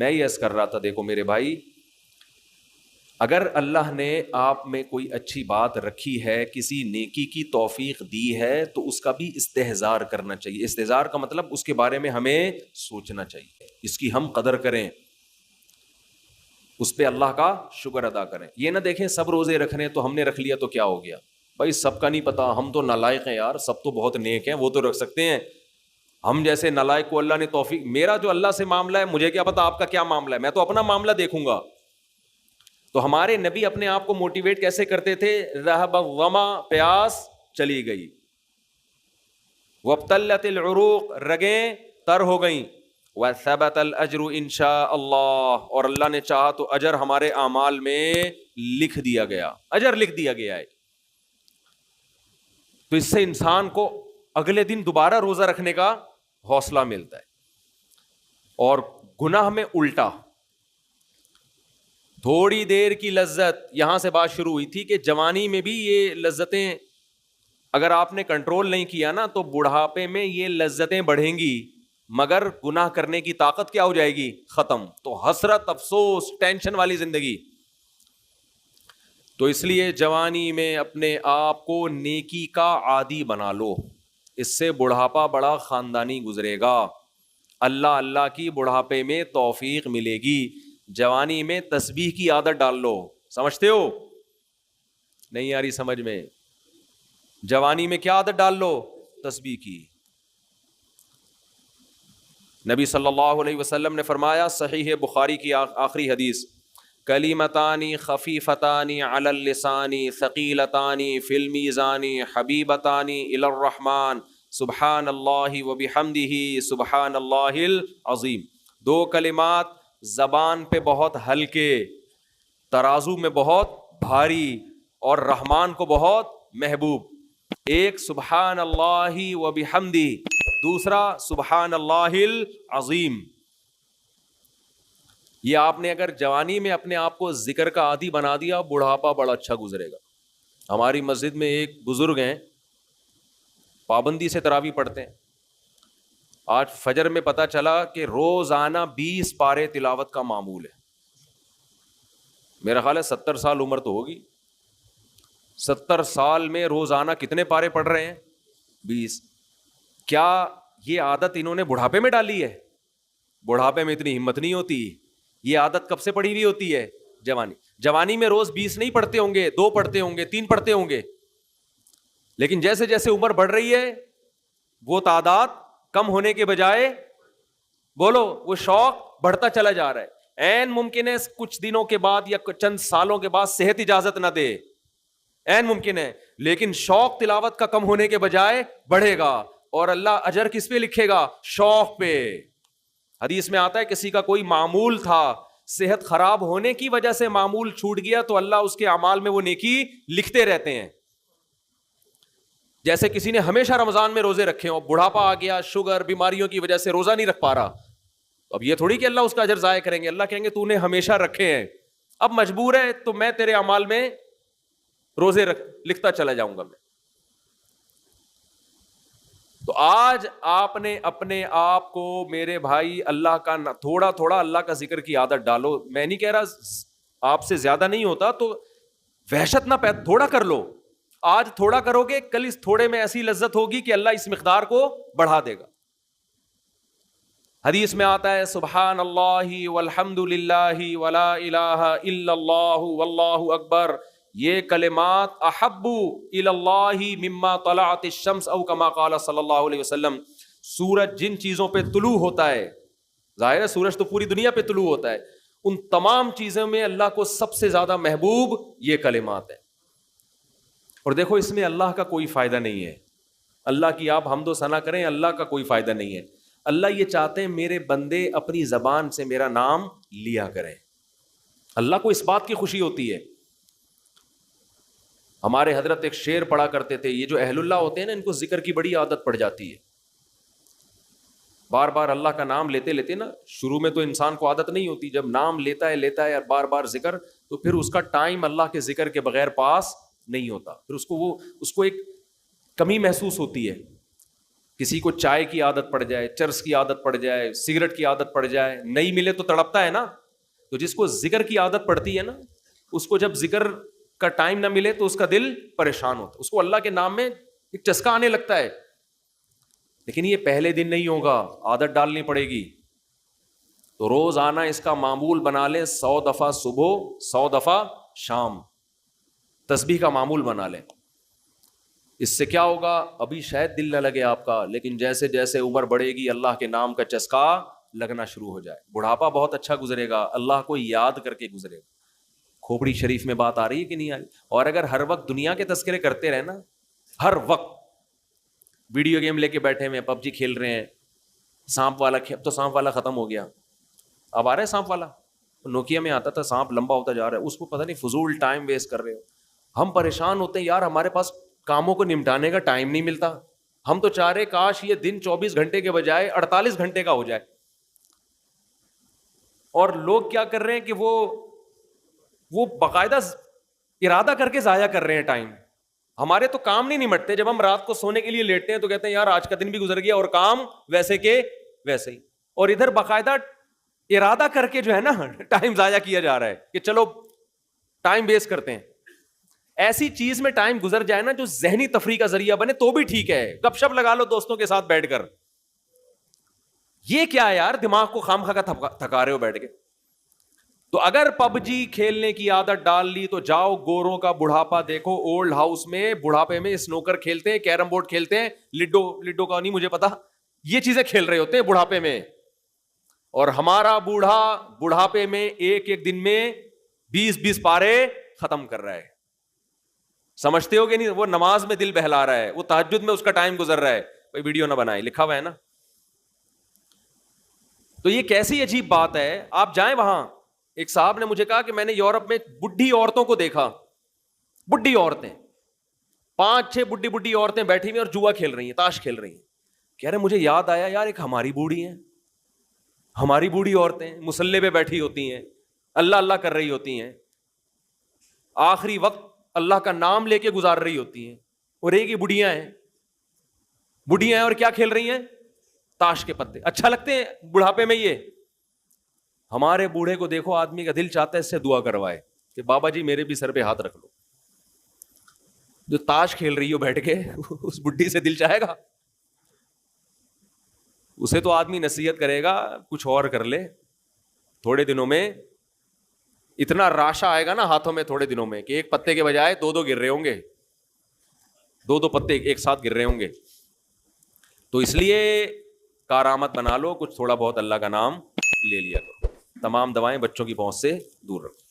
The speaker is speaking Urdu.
میں یہ عرض کر رہا تھا، دیکھو میرے بھائی، اگر اللہ نے آپ میں کوئی اچھی بات رکھی ہے، کسی نیکی کی توفیق دی ہے، تو اس کا بھی استحضار کرنا چاہیے۔ استحضار کا مطلب اس کے بارے میں ہمیں سوچنا چاہیے، اس کی ہم قدر کریں، اس پہ اللہ کا شکر ادا کریں۔ یہ نہ دیکھیں سب روزے رکھنے تو ہم نے رکھ لیا تو کیا ہو گیا، بھائی سب کا نہیں پتا، ہم تو نالائق ہیں یار، سب تو بہت نیک ہیں، وہ تو رکھ سکتے ہیں، ہم جیسے نالائق کو اللہ نے توفیق، میرا جو اللہ سے معاملہ ہے مجھے کیا پتا آپ کا کیا معاملہ ہے، میں تو اپنا معاملہ دیکھوں گا۔ تو ہمارے نبی اپنے آپ کو موٹیویٹ کیسے کرتے تھے؟ ذهب الظما، پیاس چلی گئی، وابتلت العروق، رگیں تر ہو گئیں، وثبت الاجر ان شاء اللہ، اور اللہ نے چاہا تو اجر ہمارے اعمال میں لکھ دیا گیا، اجر لکھ دیا گیا ہے۔ تو اس سے انسان کو اگلے دن دوبارہ روزہ رکھنے کا حوصلہ ملتا ہے۔ اور گناہ میں الٹا، تھوڑی دیر کی لذت، یہاں سے بات شروع ہوئی تھی کہ جوانی میں بھی یہ لذتیں اگر آپ نے کنٹرول نہیں کیا نا تو بڑھاپے میں یہ لذتیں بڑھیں گی، مگر گناہ کرنے کی طاقت کیا ہو جائے گی؟ ختم۔ تو حسرت، افسوس، ٹینشن والی زندگی۔ تو اس لیے جوانی میں اپنے آپ کو نیکی کا عادی بنا لو، اس سے بڑھاپا بڑا خاندانی گزرے گا، اللہ اللہ کی بڑھاپے میں توفیق ملے گی۔ جوانی میں تسبیح کی عادت ڈال لو، سمجھتے ہو؟ نہیں آ رہی سمجھ میں؟ جوانی میں کیا عادت ڈال لو؟ تسبیح کی۔ نبی صلی اللہ علیہ وسلم نے فرمایا، صحیح بخاری کی آخری حدیث، کلیمتانی خفیفتانی علی اللسانی ثقیلتانی فی المیزان حبیبتانی الی الرحمن سبحان اللہ وبحمدہ سبحان اللہ العظیم۔ دو کلمات زبان پہ بہت ہلکے، ترازو میں بہت بھاری، اور رحمان کو بہت محبوب۔ ایک سبحان اللہ وبحمدہ، دوسرا سبحان اللہ العظیم۔ یہ آپ نے اگر جوانی میں اپنے آپ کو ذکر کا عادی بنا دیا، بڑھاپا بڑا اچھا گزرے گا۔ ہماری مسجد میں ایک بزرگ ہیں، پابندی سے تراویح پڑھتے ہیں۔ آج فجر میں پتا چلا کہ روزانہ 20 پارے تلاوت کا معمول ہے۔ میرا خیال ہے 70 سال عمر تو ہوگی، 70 سال میں روزانہ کتنے پارے پڑھ رہے ہیں؟ 20۔ کیا یہ عادت انہوں نے بڑھاپے میں ڈالی ہے؟ بڑھاپے میں اتنی ہمت نہیں ہوتی۔ یہ عادت کب سے پڑھی ہوئی ہوتی ہے؟ جوانی میں روز 20 نہیں پڑھتے ہوں گے، 2 پڑھتے ہوں گے، 3 پڑھتے ہوں گے، لیکن جیسے جیسے عمر بڑھ رہی ہے وہ تعداد کم ہونے کے بجائے، بولو، وہ شوق بڑھتا چلا جا رہا ہے۔ عین ممکن ہے کچھ دنوں کے بعد یا چند سالوں کے بعد صحت اجازت نہ دے، عین ممکن ہے، لیکن شوق تلاوت کا کم ہونے کے بجائے بڑھے گا، اور اللہ اجر کس پہ لکھے گا؟ شوق پہ۔ حدیث میں آتا ہے کسی کا کوئی معمول تھا، صحت خراب ہونے کی وجہ سے معمول چھوٹ گیا تو اللہ اس کے اعمال میں وہ نیکی لکھتے رہتے ہیں۔ جیسے کسی نے ہمیشہ رمضان میں روزے رکھے اور بڑھاپا آ گیا، شوگر، بیماریوں کی وجہ سے روزہ نہیں رکھ پا رہا، اب یہ تھوڑی کہ اللہ اس کا اجر ضائع کریں گے، اللہ کہیں گے تو نے ہمیشہ رکھے ہیں، اب مجبور ہے تو میں تیرے اعمال میں روزے لکھتا چلا جاؤں گا میں۔ تو آج آپ نے اپنے آپ کو، میرے بھائی، اللہ کا تھوڑا تھوڑا اللہ کا ذکر کی عادت ڈالو۔ میں نہیں کہہ رہا آپ سے زیادہ نہیں ہوتا تو وحشت نہ پیدا، تھوڑا کر لو۔ آج تھوڑا کرو گے، کل اس تھوڑے میں ایسی لذت ہوگی کہ اللہ اس مقدار کو بڑھا دے گا۔ حدیث میں آتا ہے سبحان اللہ والحمد للہ ولا الہ الا اللہ واللہ اکبر، یہ کلمات احب الی اللہ مما طلعت الشمس، او کما قال صلی اللہ علیہ وسلم۔ سورج جن چیزوں پہ طلوع ہوتا ہے، ظاہر ہے سورج تو پوری دنیا پہ طلوع ہوتا ہے، ان تمام چیزوں میں اللہ کو سب سے زیادہ محبوب یہ کلمات ہیں۔ اور دیکھو اس میں اللہ کا کوئی فائدہ نہیں ہے، اللہ کی آپ حمد و ثنا کریں، اللہ کا کوئی فائدہ نہیں ہے۔ اللہ یہ چاہتے ہیں میرے بندے اپنی زبان سے میرا نام لیا کریں، اللہ کو اس بات کی خوشی ہوتی ہے۔ ہمارے حضرت ایک شعر پڑھا کرتے تھے، یہ جو اہل اللہ ہوتے ہیں نا، ان کو ذکر کی بڑی عادت پڑ جاتی ہے، بار بار اللہ کا نام لیتے لیتے نا، شروع میں تو انسان کو عادت نہیں ہوتی، جب نام لیتا ہے بار بار ذکر، تو پھر اس کا ٹائم اللہ کے ذکر کے بغیر پاس نہیں ہوتا، پھر اس کو ایک کمی محسوس ہوتی ہے کسی کو چائے کی عادت پڑ جائے, چرس کی عادت پڑ جائے, سگریٹ کی عادت پڑ جائے, نہیں ملے تو تڑپتا ہے نا. تو جس کو ذکر کی عادت پڑتی ہے نا, اس کو جب ذکر کا ٹائم نہ ملے تو اس کا دل پریشان ہوتا ہے, اس کو اللہ کے نام میں ایک چسکا آنے لگتا ہے. لیکن یہ پہلے دن نہیں ہوگا, عادت ڈالنی پڑے گی. تو روز آنا اس کا معمول بنا لیں, 100 دفعہ صبح 100 دفعہ شام تسبیح کا معمول بنا لیں. اس سے کیا ہوگا, ابھی شاید دل نہ لگے آپ کا, لیکن جیسے جیسے عمر بڑھے گی اللہ کے نام کا چسکا لگنا شروع ہو جائے. بڑھاپا بہت اچھا گزرے گا, اللہ کو یاد کر کے گزرے گا. کھوپڑی شریف میں بات آ رہی ہے کہ نہیں آ رہی؟ اور اگر ہر وقت دنیا کے تذکرے کرتے رہے نا, ہر وقت ویڈیو گیم لے کے بیٹھے ہوئے, پب جی کھیل رہے ہیں, سانپ والا تو سانپ والا ختم ہو گیا, اب آ رہا ہے سانپ والا. نوکیا میں آتا تھا, سانپ لمبا ہوتا جا رہا ہے, اس کو پتہ نہیں فضول ٹائم ویسٹ کر رہے ہو. ہم پریشان ہوتے ہیں یار, ہمارے پاس کاموں کو نمٹانے کا ٹائم نہیں ملتا. ہم تو چاہ رہے کاش یہ دن 24 گھنٹے کے بجائے 48 گھنٹے کا ہو جائے. اور لوگ کیا کر رہے ہیں کہ وہ باقاعدہ ارادہ کر کے ضائع کر رہے ہیں ٹائم. ہمارے تو کام نہیں نمٹتے. جب ہم رات کو سونے کے لیے لیٹتے ہیں تو کہتے ہیں یار آج کا دن بھی گزر گیا اور کام ویسے کے ویسے ہی. اور ادھر باقاعدہ ارادہ کر کے جو ہے نا ٹائم ضائع کیا جا رہا ہے کہ چلو ٹائم ویسٹ کرتے ہیں. ایسی چیز میں ٹائم گزر جائے نا جو ذہنی تفریح کا ذریعہ بنے تو بھی ٹھیک ہے. گپ شپ لگا لو دوستوں کے ساتھ بیٹھ کر. یہ کیا ہے یار, دماغ کو خامخواہ کا تھکا رہے ہو بیٹھ کے. تو اگر پب جی کھیلنے کی عادت ڈال لی تو جاؤ گوروں کا بڑھاپا دیکھو. اولڈ ہاؤس میں بڑھاپے میں سنوکر کھیلتے ہیں, کیرم بورڈ کھیلتے ہیں, لڈو کا نہیں مجھے پتا, یہ چیزیں کھیل رہے ہوتے ہیں بڑھاپے میں. اور ہمارا بوڑھا بڑھاپے میں ایک دن میں 20 پارے ختم کر رہا ہے. سمجھتے ہو کہ نہیں؟ وہ نماز میں دل بہلا رہا ہے, وہ تہجد میں اس کا ٹائم گزر رہا ہے. کوئی ویڈیو نہ بنائے, لکھا ہوا ہے نا. تو یہ کیسی عجیب بات ہے. آپ جائیں وہاں, ایک صاحب نے مجھے کہا کہ میں نے یورپ میں بڈھی عورتوں کو دیکھا, بڈھی عورتیں 5-6 بڈھی عورتیں بیٹھی ہوئی اور جوا کھیل رہی ہیں, تاش کھیل رہی ہیں. کہہ رہے مجھے یاد آیا یار ایک ہماری بوڑھی ہیں, ہماری بوڑھی عورتیں مصلے پہ بیٹھی ہوتی ہیں, اللہ اللہ کر رہی ہوتی ہیں, آخری وقت اللہ کا نام لے کے گزار رہی ہوتی ہیں. اور ایک ہی بڑھیاں ہیں اور کیا کھیل رہی ہیں, تاش کے پتے. اچھا لگتے ہیں بڑھاپے میں یہ. ہمارے بوڑھے کو دیکھو, آدمی کا دل چاہتا ہے اس سے دعا کروائے کہ بابا جی میرے بھی سر پہ ہاتھ رکھ لو. جو تاش کھیل رہی ہو بیٹھ کے اس بڈھی سے دل چاہے گا؟ اسے تو آدمی نصیحت کرے گا کچھ اور کر لے. تھوڑے دنوں میں اتنا راشا آئے گا نا ہاتھوں میں تھوڑے دنوں میں کہ ایک پتے کے بجائے 2 گر رہے ہوں گے, 2 پتے ایک ساتھ گر رہے ہوں گے. تو اس لیے کارآمد بنا لو, کچھ تھوڑا بہت اللہ کا نام لے لیا کرو. تمام دوائیں بچوں کی پہنچ سے دور رکھو.